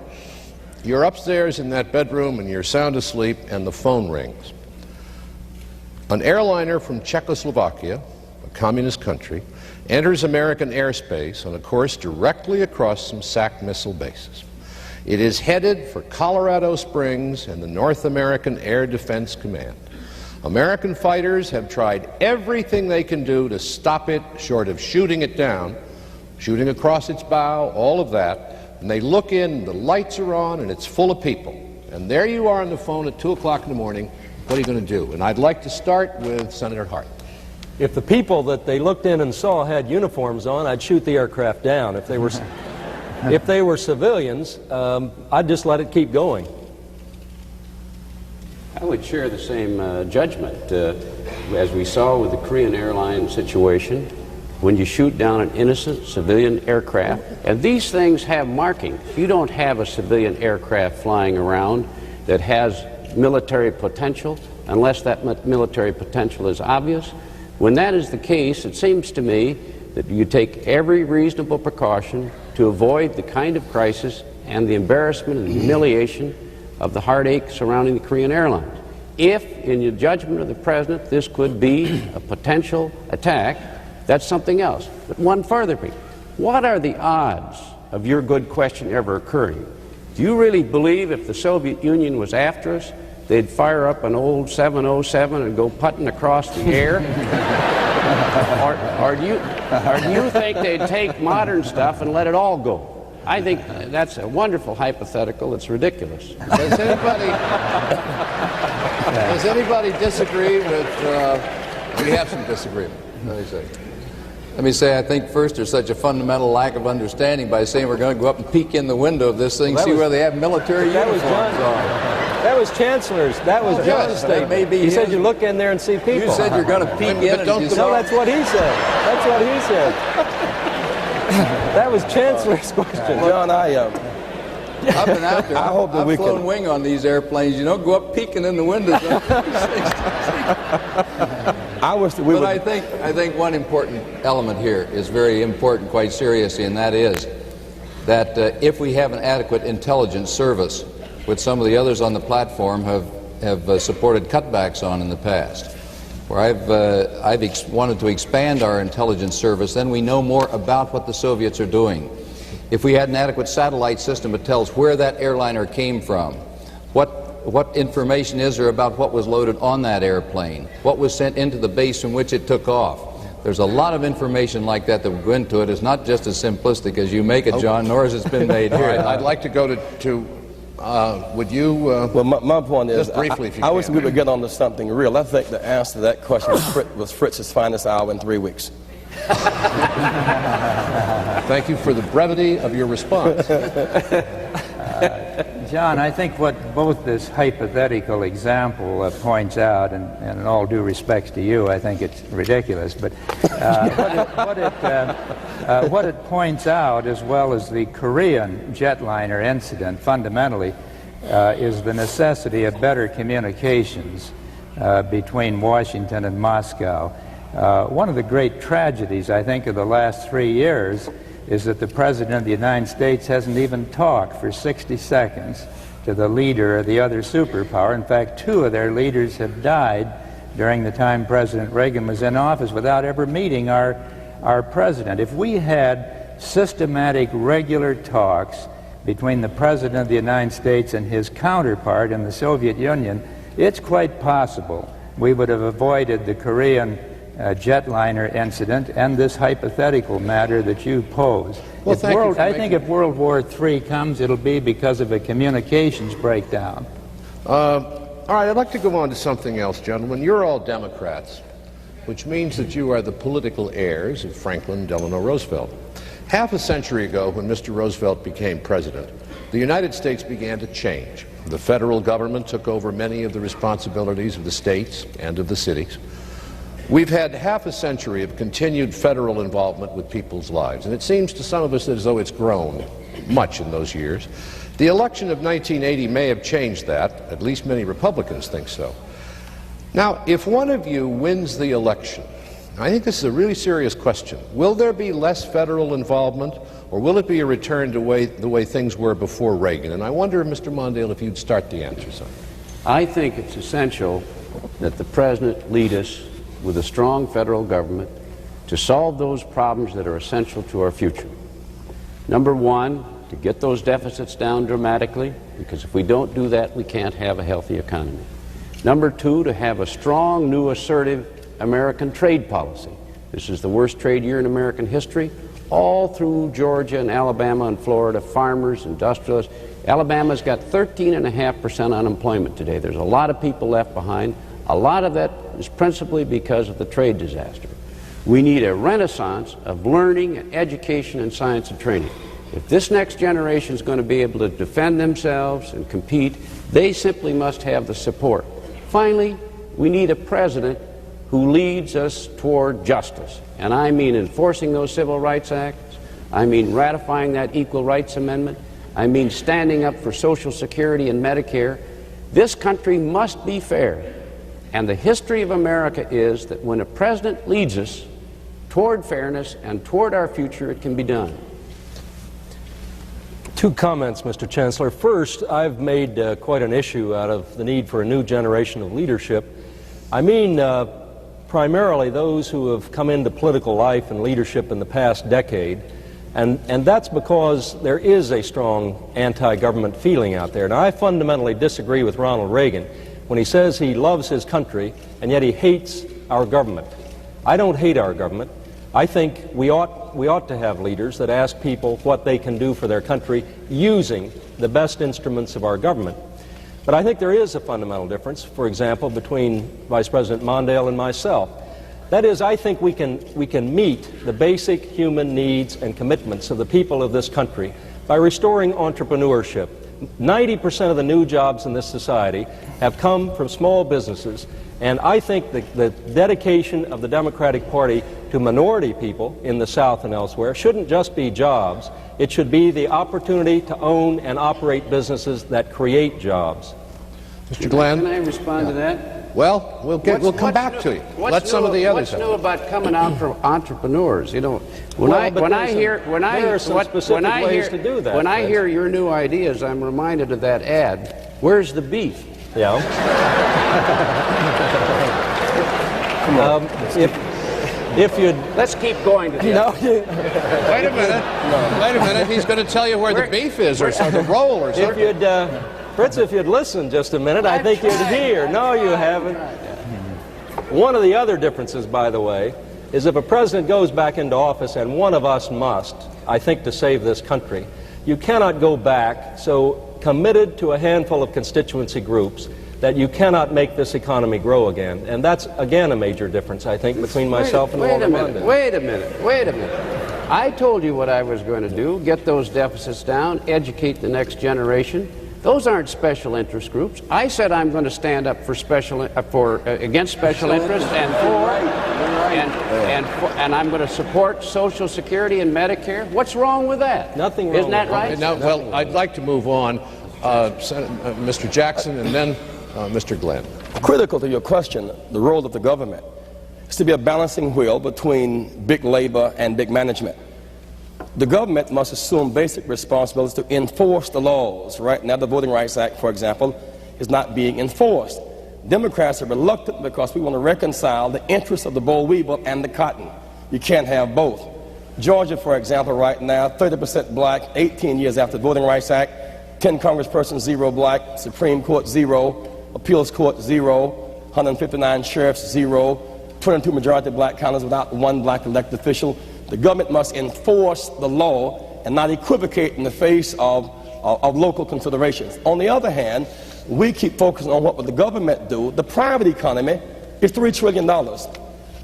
You're upstairs in that bedroom and you're sound asleep and the phone rings. An airliner from Czechoslovakia, a communist country, enters American airspace on a course directly across some SAC missile bases. It is headed for Colorado Springs and the North American Air Defense Command. American fighters have tried everything they can do to stop it, short of shooting it down, shooting across its bow, all of that. And they look in, the lights are on, and it's full of people. And there you are on the phone at 2 o'clock in the morning. What are you going to do? And I'd like to start with Senator Hart. If the people that they looked in and saw had uniforms on, I'd shoot the aircraft down. If they were, if they were civilians, I'd just let it keep going. I would share the same judgment. As we saw with the Korean airline situation, when you shoot down an innocent civilian aircraft, and these things have marking. You don't have a civilian aircraft flying around that has military potential unless that military potential is obvious. When that is the case, it seems to me that you take every reasonable precaution to avoid the kind of crisis and the embarrassment and the humiliation of the heartache surrounding the Korean airlines. If, in the judgment of the President, this could be a potential attack, that's something else. But one further piece. What are the odds of your good question ever occurring? Do you really believe if the Soviet Union was after us, they'd fire up an old 707 and go putting across the air? or do you think they'd take modern stuff and let it all go? I think that's a wonderful hypothetical. It's ridiculous. Does anybody disagree with... we have some disagreement. Let me say, I think first there's such a fundamental lack of understanding by saying we're going to go up and peek in the window of this thing, see where they have military uniforms on. That was Chancellor's. That was John's statement. He said you look in there and see people. You said you're going to peek in. No, that's what he said. That's what he said. That was Chancellor's question. John, I've been out there. I hope that I've flown wing on these airplanes. You don't go up peeking in the windows. But I think one important element here is very important, quite seriously, and that is that if we have an adequate intelligence service, which some of the others on the platform have supported cutbacks on in the past, where I've wanted to expand our intelligence service, then we know more about what the Soviets are doing. If we had an adequate satellite system that tells where that airliner came from, what information is there about what was loaded on that airplane, what was sent into the base from which it took off. There's a lot of information like that that would go into it. It's not just as simplistic as you make it, John, nor has it been made here. Right, I'd like to go to would you... well, my point is, just briefly, if you I wish we would get on to something real. I think the answer to that question was Fritz's finest hour in 3 weeks. Thank you for the brevity of your response. John, I think what both this hypothetical example points out, and in all due respects to you, I think it's ridiculous, but what it points out, as well as the Korean jetliner incident, fundamentally, is the necessity of better communications between Washington and Moscow. One of the great tragedies, I think, of the last 3 years is that the President of the United States hasn't even talked for 60 seconds to the leader of the other superpower. In fact, 2 of their leaders have died during the time President Reagan was in office without ever meeting our President. If we had systematic, regular talks between the President of the United States and his counterpart in the Soviet Union, it's quite possible we would have avoided the Korean jetliner incident and this hypothetical matter that you pose. Well, I think if World War III comes, it'll be because of a communications breakdown. All right, I'd like to go on to something else, gentlemen. You're all Democrats, which means that you are the political heirs of Franklin Delano Roosevelt. Half a century ago, when Mr. Roosevelt became president, the United States began to change. The federal government took over many of the responsibilities of the states and of the cities. We've had half a century of continued federal involvement with people's lives, and it seems to some of us as though it's grown much in those years. The election of 1980 may have changed that. At least many Republicans think so. Now, if one of you wins the election, I think this is a really serious question. Will there be less federal involvement, or will it be a return to the way things were before Reagan? And I wonder, Mr. Mondale, if you'd start the answer, son. I think it's essential that the President lead us with a strong federal government to solve those problems that are essential to our future. Number one, to get those deficits down dramatically, because if we don't do that, we can't have a healthy economy. Number two, to have a strong, new, assertive American trade policy. This is the worst trade year in American history. All through Georgia and Alabama and Florida, farmers, industrialists. Alabama's got 13.5% unemployment today. There's a lot of people left behind. A lot of that is principally because of the trade disaster. We need a renaissance of learning and education and science and training. If this next generation is going to be able to defend themselves and compete, they simply must have the support. Finally, we need a president who leads us toward justice. And I mean enforcing those Civil Rights Acts. I mean ratifying that Equal Rights Amendment. I mean standing up for Social Security and Medicare. This country must be fair. And the history of America is that when a president leads us toward fairness and toward our future, it can be done. Two comments, Mr. Chancellor. First, I've made quite an issue out of the need for a new generation of leadership. I mean primarily those who have come into political life and leadership in the past decade, and that's because there is a strong anti-government feeling out there. Now, I fundamentally disagree with Ronald Reagan when he says he loves his country and yet he hates our government. I don't hate our government. I think we ought to have leaders that ask people what they can do for their country using the best instruments of our government. But I think there is a fundamental difference, for example, between Vice President Mondale and myself. That is, I think we can meet the basic human needs and commitments of the people of this country by restoring entrepreneurship. 90% of the new jobs in this society have come from small businesses, and I think the dedication of the Democratic Party to minority people in the South and elsewhere shouldn't just be jobs. It should be the opportunity to own and operate businesses that create jobs. Mr. Glenn? Can I respond to that? Well, we'll come back to you. Let some of the others. What's new about coming out for entrepreneurs? You know, when I hear your new ideas, I'm reminded of that ad. Where's the beef? Yeah. If you'd let's keep going to the no. Wait a minute. No. Wait a minute. He's going to tell you where the beef is, or the roll, or something. If you'd, Fritz, if you'd listen just a minute, I think you'd hear. No, you haven't. One of the other differences, by the way, is if a president goes back into office, and one of us must, I think, to save this country, you cannot go back so committed to a handful of constituency groups that you cannot make this economy grow again. And that's, again, a major difference, I think, between myself and Walter Mondale. Wait a minute. I told you what I was going to do, get those deficits down, educate the next generation. Those aren't special interest groups. I said I'm going to stand up for against special interests and I'm going to support Social Security and Medicare. What's wrong with that? Nothing wrong. Isn't that right? Now, well, I'd like to move on. Mr. Jackson and then Mr. Glenn. Critical to your question, the role of the government is to be a balancing wheel between big labor and big management. The government must assume basic responsibilities to enforce the laws. Right now, the Voting Rights Act, for example, is not being enforced. Democrats are reluctant because we want to reconcile the interests of the boll weevil and the cotton. You can't have both. Georgia, for example, right now, 30% black, 18 years after the Voting Rights Act, 10 congresspersons, 0 black, Supreme Court, 0, Appeals Court, 0, 159 sheriffs, 0, 22 majority black counties without 1 black elected official. The government must enforce the law and not equivocate in the face of local considerations. On the other hand, we keep focusing on what would the government do. The private economy is $3 trillion.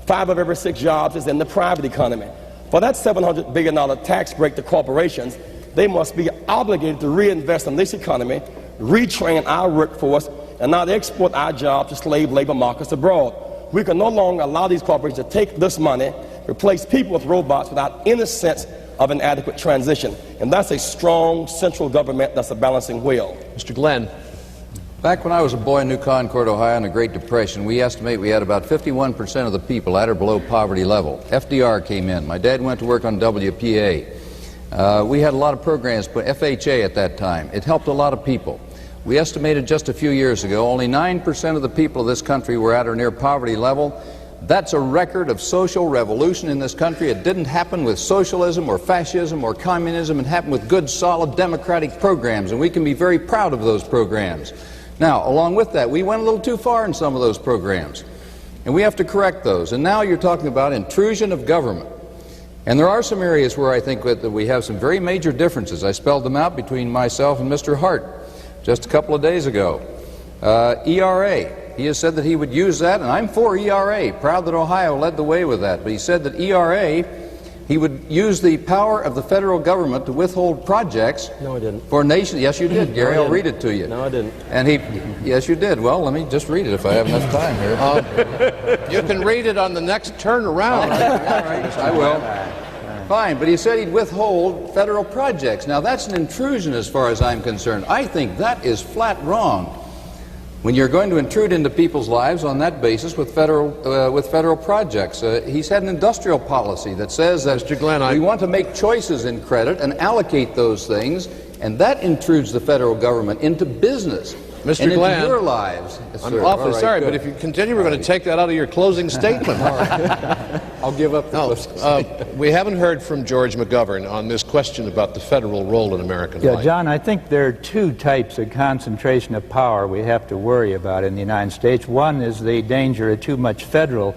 5 of every 6 jobs is in the private economy. For that $700 billion tax break to corporations, they must be obligated to reinvest in this economy, retrain our workforce, and not export our jobs to slave labor markets abroad. We can no longer allow these corporations to take this money, replace people with robots without any sense of an adequate transition. And that's a strong central government that's a balancing wheel. Mr. Glenn. Back when I was a boy in New Concord, Ohio, in the Great Depression, we estimate we had about 51% of the people at or below poverty level. FDR came in. My dad went to work on WPA. We had a lot of programs, but FHA at that time. It helped a lot of people. We estimated just a few years ago only 9% of the people of this country were at or near poverty level. That's a record of social revolution in this country. It didn't happen with socialism or fascism or communism. It happened with good, solid democratic programs, and we can be very proud of those programs. Now, along with that, we went a little too far in some of those programs, and we have to correct those. And now you're talking about intrusion of government. And there are some areas where I think that we have some very major differences. I spelled them out between myself and Mr. Hart just a couple of days ago. ERA. He has said that he would use that, and I'm for ERA, proud that Ohio led the way with that. But he said that ERA, he would use the power of the federal government to withhold projects. No, I didn't. For nations. Yes, you did, Gary. I'll read it to you. No, I didn't. And yes, you did. Well, let me just read it if I have enough time here. You can read it on the next turnaround. I will. Fine, but he said he'd withhold federal projects. Now, that's an intrusion as far as I'm concerned. I think that is flat wrong. When you're going to intrude into people's lives on that basis with federal projects. He's had an industrial policy that says that Mr. Glenn, we want to make choices in credit and allocate those things, and that intrudes the federal government into business. Mr. And Glenn, into your lives. Yes, I'm sir. awfully All right, sorry, good. but if you continue, we're going to take that out of your closing statement. I'll give up the closing statement. We haven't heard from George McGovern on this question about the federal role in American life. John, I think there are two types of concentration of power we have to worry about in the United States. One is the danger of too much federal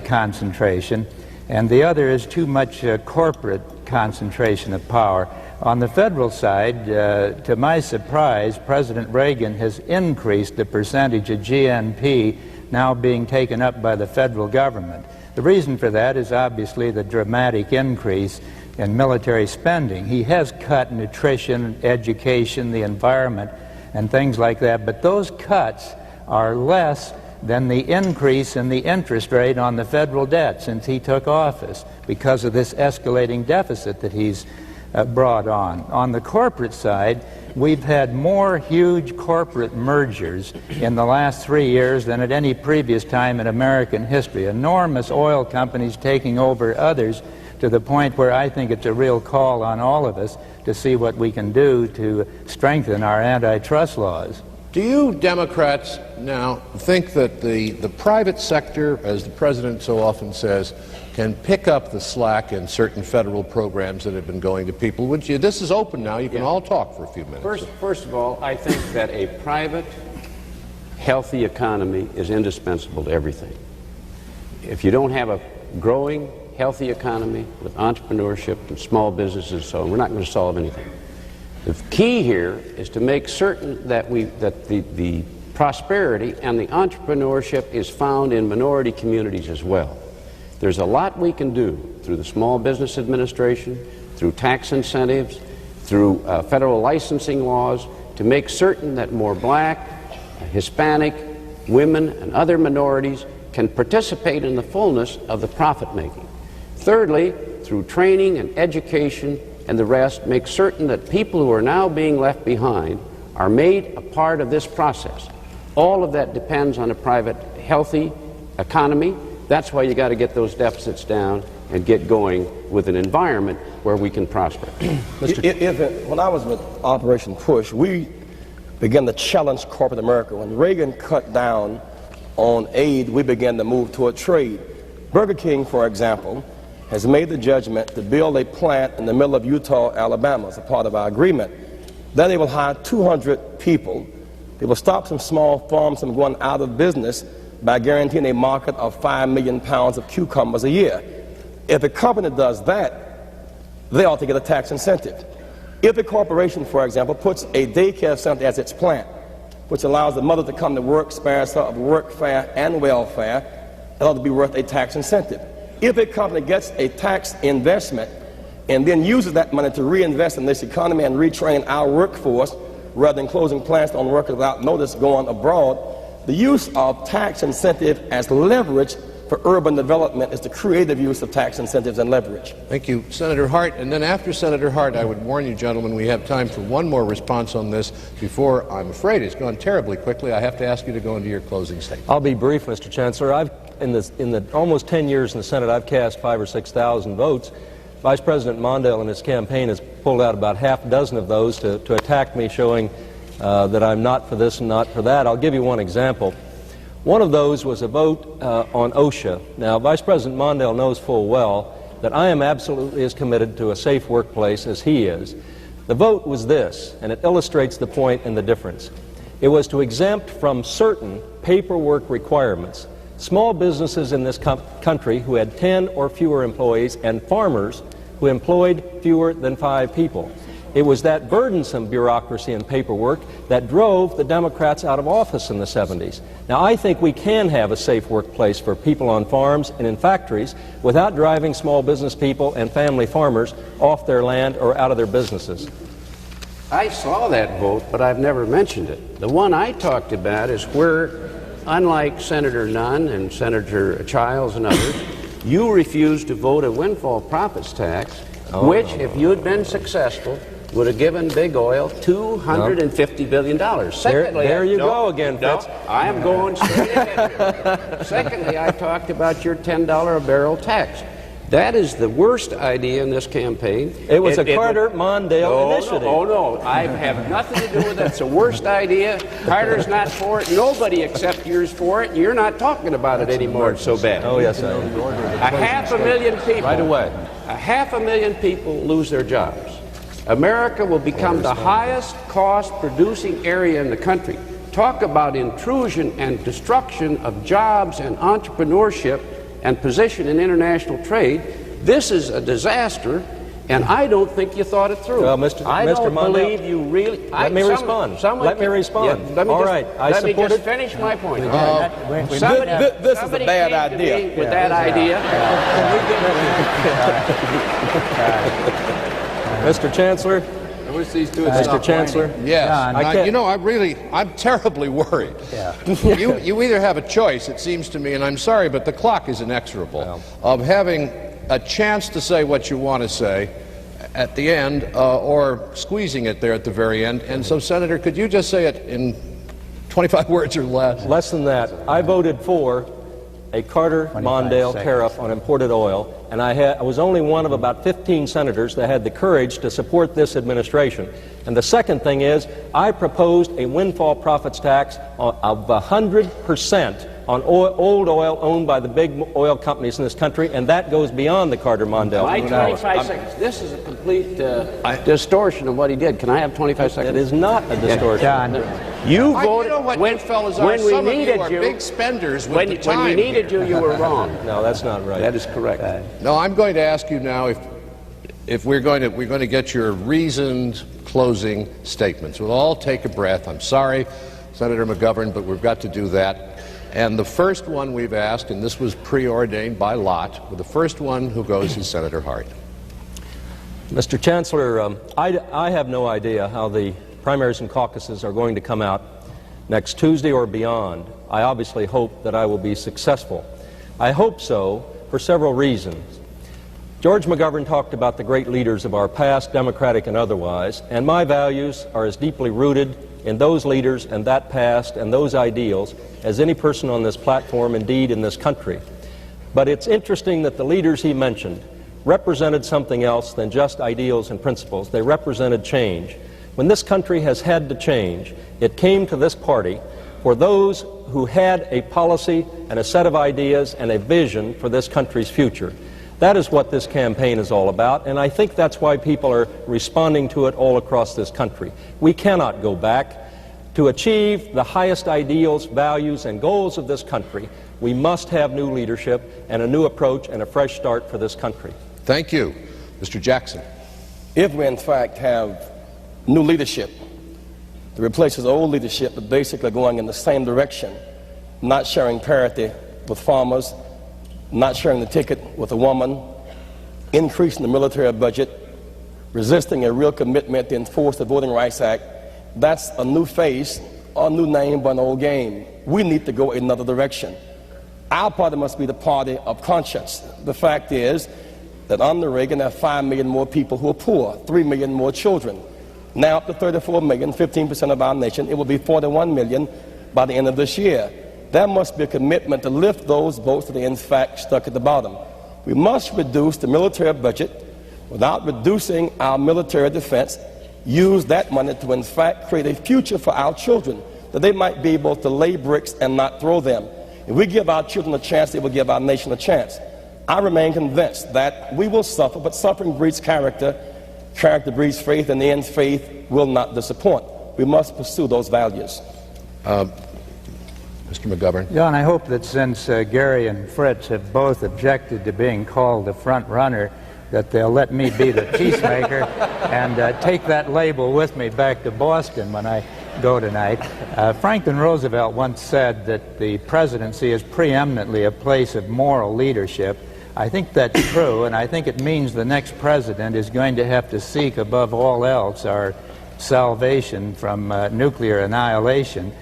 concentration, and the other is too much corporate concentration of power. On the federal side, to my surprise, President Reagan has increased the percentage of GNP now being taken up by the federal government. The reason for that is obviously the dramatic increase in military spending. He has cut nutrition, education, the environment, and things like that, but those cuts are less than the increase in the interest rate on the federal debt since he took office because of this escalating deficit that he's brought on. On the corporate side, we've had more huge corporate mergers in the last 3 years than at any previous time in American history. Enormous oil companies taking over others to the point where I think it's a real call on all of us to see what we can do to strengthen our antitrust laws. Do you Democrats now think that the private sector, as the President so often says, can pick up the slack in certain federal programs that have been going to people? Would you? This is open now. You can all talk for a few minutes. First of all, I think that a private, healthy economy is indispensable to everything. If you don't have a growing, healthy economy with entrepreneurship and small businesses, so we're not going to solve anything. The key here is to make certain that the prosperity and the entrepreneurship is found in minority communities as well. There's a lot we can do through the Small Business Administration, through tax incentives, through federal licensing laws to make certain that more black, Hispanic, women, and other minorities can participate in the fullness of the profit making. Thirdly, through training and education and the rest, make certain that people who are now being left behind are made a part of this process. All of that depends on a private, healthy economy. That's why you got to get those deficits down and get going with an environment where we can prosper. When I was with Operation Push, we began to challenge corporate America. When Reagan cut down on aid, we began to move toward trade. Burger King, for example, has made the judgment to build a plant in the middle of Utah, Alabama, as a part of our agreement. Then they will hire 200 people. They will stop some small farms from going out of business by guaranteeing a market of 5 million pounds of cucumbers a year. If a company does that, they ought to get a tax incentive. If a corporation, for example, puts a daycare center as its plant, which allows the mother to come to work, spares her of workfare and welfare, it ought to be worth a tax incentive. If a company gets a tax investment and then uses that money to reinvest in this economy and retrain our workforce, rather than closing plants on workers without notice going abroad, the use of tax incentive as leverage for urban development is the creative use of tax incentives and leverage. Thank you, Senator Hart. And then after Senator Hart, I would warn you, gentlemen, we have time for one more response on this before, I'm afraid it's gone terribly quickly, I have to ask you to go into your closing statement. I'll be brief, Mr. Chancellor. In the almost 10 years in the Senate, I've cast 5,000 or 6,000 votes. Vice President Mondale and his campaign has pulled out about half a dozen of those to attack me, showing that I'm not for this and not for that. I'll give you one example. One of those was a vote on OSHA. Now, Vice President Mondale knows full well that I am absolutely as committed to a safe workplace as he is. The vote was this, and it illustrates the point and the difference. It was to exempt from certain paperwork requirements small businesses in this country who had 10 or fewer employees and farmers who employed fewer than 5 people. It was that burdensome bureaucracy and paperwork that drove the Democrats out of office in the 70s. Now, I think we can have a safe workplace for people on farms and in factories without driving small business people and family farmers off their land or out of their businesses. I saw that vote, but I've never mentioned it. The one I talked about is where, unlike Senator Nunn and Senator Childs and others, you refused to vote a windfall profits tax, which, if you had been successful, would have given big oil $250 billion. Secondly, there you go again, Fritz. I am going straight ahead here. Secondly, I talked about your $10 a barrel tax. That is the worst idea in this campaign. It was a Carter-Mondale initiative. No, I have nothing to do with it. It's the worst idea. Carter's not for it. Nobody except you's for it. You're not talking about it anymore. It's so bad. Oh, yes, I am. 500,000 people. Right away. 500,000 people lose their jobs. America will become the highest cost producing area in the country. Talk about intrusion and destruction of jobs and entrepreneurship and position in international trade. This is a disaster, and I don't think you thought it through. Well, I don't believe you really... Let me respond. Let me respond. Yeah, let me just finish my point. This is a bad idea. With that idea. Mr. Chancellor. Mr. Chancellor. Yes. I'm terribly worried. Yeah. You either have a choice, it seems to me, and I'm sorry, but the clock is inexorable, of having a chance to say what you want to say at the end, or squeezing it there at the very end. And so, Senator, could you just say it in 25 words or less? Less than that. I voted for a Carter-Mondale tariff on imported oil, and I was only one of about 15 senators that had the courage to support this administration. And the second thing is, I proposed a windfall profits tax of 100% on old oil owned by the big oil companies in this country, and that goes beyond the Carter-Mondale. My 25 seconds. This is a complete distortion of what he did. Can I have 25 seconds? It is not a distortion. John. You voted... You know what you fellas are? When we Some needed of you are big spenders with the time. When we needed you, you were wrong. No, that's not right. That is correct. No, I'm going to ask you now if we're going to get your reasoned closing statements. We'll all take a breath. I'm sorry, Senator McGovern, but we've got to do that. And the first one we've asked, and this was preordained by lot, but the first one who goes is Senator Hart. Mr. Chancellor, I have no idea how the primaries and caucuses are going to come out next Tuesday or beyond. I obviously hope that I will be successful. I hope so for several reasons. George McGovern talked about the great leaders of our past, Democratic and otherwise, and my values are as deeply rooted in those leaders and that past and those ideals as any person on this platform, indeed in this country. But it's interesting that the leaders he mentioned represented something else than just ideals and principles. They represented change. When this country has had to change, it came to this party for those who had a policy and a set of ideas and a vision for this country's future. That is what this campaign is all about, and I think that's why people are responding to it all across this country. We cannot go back. To achieve the highest ideals, values, and goals of this country, we must have new leadership and a new approach and a fresh start for this country. Thank you. Mr. Jackson. If we in fact have new leadership that replaces old leadership but basically going in the same direction, not sharing parity with farmers, not sharing the ticket with a woman, increasing the military budget, resisting a real commitment to enforce the Voting Rights Act, that's a new face, a new name, but an old game. We need to go in another direction. Our party must be the party of conscience. The fact is that under Reagan, there are 5 million more people who are poor, 3 million more children. Now up to 34 million, 15% of our nation, it will be 41 million by the end of this year. There must be a commitment to lift those votes that are in fact stuck at the bottom. We must reduce the military budget without reducing our military defense, use that money to in fact create a future for our children, that they might be able to lay bricks and not throw them. If we give our children a chance, they will give our nation a chance. I remain convinced that we will suffer, but suffering breeds character, character breeds faith, and in the end faith will not disappoint. We must pursue those values. Mr. McGovern. John, I hope that since Gary and Fritz have both objected to being called the front runner, that they'll let me be the peacemaker and take that label with me back to Boston when I go tonight. Franklin Roosevelt once said that the presidency is preeminently a place of moral leadership. I think that's true, and I think it means the next president is going to have to seek above all else our salvation from nuclear annihilation.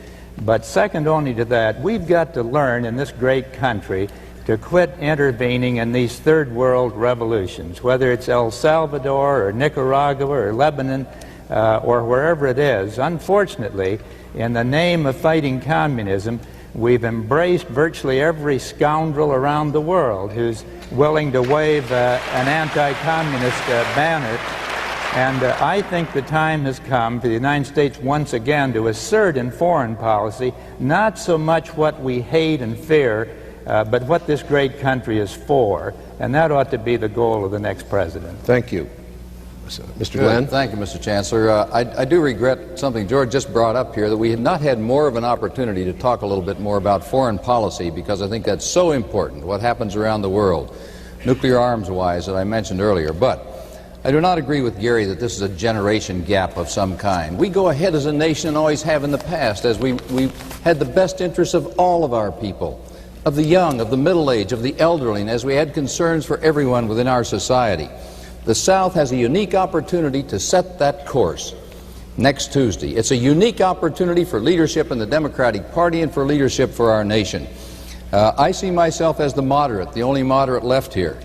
But second only to that, we've got to learn in this great country to quit intervening in these third world revolutions, whether it's El Salvador or Nicaragua or Lebanon or wherever it is. Unfortunately, in the name of fighting communism, we've embraced virtually every scoundrel around the world who's willing to wave an anti-communist banner. And I think the time has come for the United States once again to assert in foreign policy not so much what we hate and fear, but what this great country is for. And that ought to be the goal of the next president. Thank you. Mr. Glenn? Thank you, Mr. Chancellor. I do regret something George just brought up here, that we had not had more of an opportunity to talk a little bit more about foreign policy, because I think that's so important, what happens around the world, nuclear arms-wise, that I mentioned earlier. But I do not agree with Gary that this is a generation gap of some kind. We go ahead as a nation and always have in the past, as we had the best interests of all of our people, of the young, of the middle-aged, of the elderly, and as we had concerns for everyone within our society. The South has a unique opportunity to set that course next Tuesday. It's a unique opportunity for leadership in the Democratic Party and for leadership for our nation. I see myself as the moderate, the only moderate left here.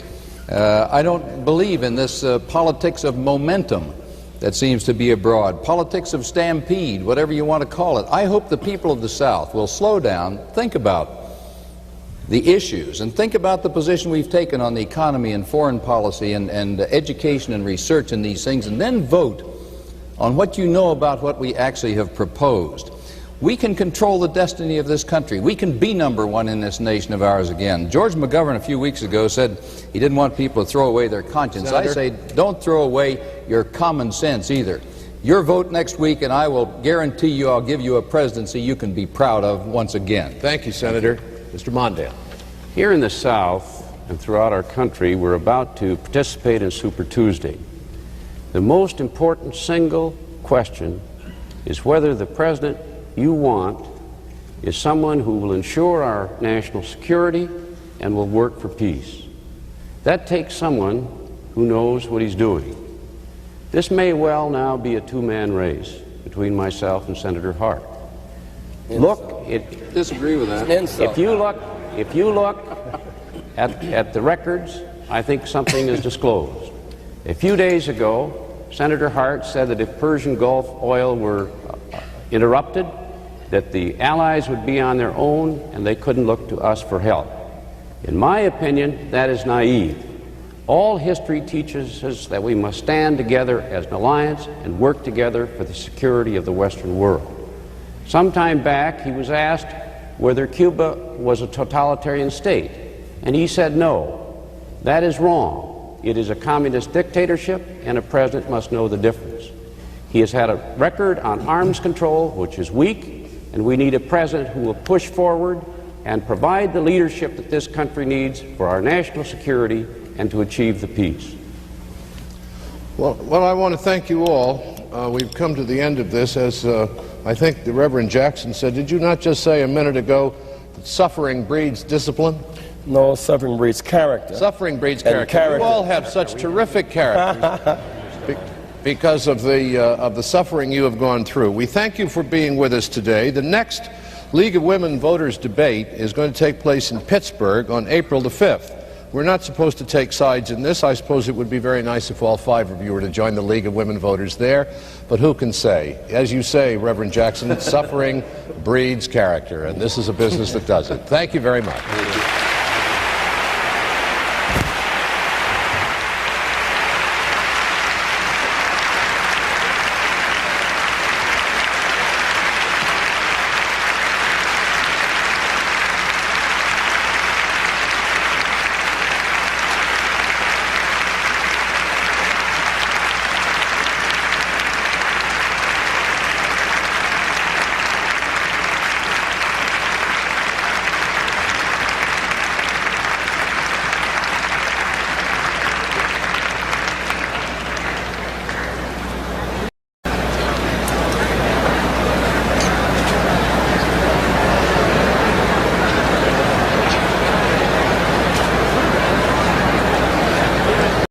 I don't believe in this politics of momentum that seems to be abroad, politics of stampede, whatever you want to call it. I hope the people of the South will slow down, think about the issues, and think about the position we've taken on the economy and foreign policy and education and research and these things, and then vote on what you know about what we actually have proposed. We can control the destiny of this country. We can be number one in this nation of ours again. George McGovern a few weeks ago said he didn't want people to throw away their conscience. Senator? I say don't throw away your common sense either. Your vote next week, and I will guarantee you I'll give you a presidency you can be proud of once again. Thank you, Senator. Mr. Mondale. Here in the South and throughout our country, we're about to participate in Super Tuesday. The most important single question is whether the president you want is someone who will ensure our national security and will work for peace. That takes someone who knows what he's doing. This may well now be a two-man race between myself and Senator Hart. Disagree with that. If you look at the records, I think something is disclosed. A few days ago, Senator Hart said that if Persian Gulf oil were interrupted, that the Allies would be on their own and they couldn't look to us for help. In my opinion, that is naive. All history teaches us that we must stand together as an alliance and work together for the security of the Western world. Some time back, he was asked whether Cuba was a totalitarian state, and he said no. That is wrong. It is a communist dictatorship, and a president must know the difference. He has had a record on arms control which is weak, and we need a president who will push forward and provide the leadership that this country needs for our national security and to achieve the peace. Well, I want to thank you all. We've come to the end of this. As I think the Reverend Jackson said, did you not just say a minute ago that suffering breeds discipline? No, suffering breeds character. Suffering breeds character. You all have such terrific characters because of the suffering you have gone through. We thank you for being with us today. The next League of Women Voters debate is going to take place in Pittsburgh on April the 5th. We're not supposed to take sides in this. I suppose it would be very nice if all 5 of you were to join the League of Women Voters there, but who can say? As you say, Reverend Jackson, suffering breeds character, and this is a business that does it. Thank you very much.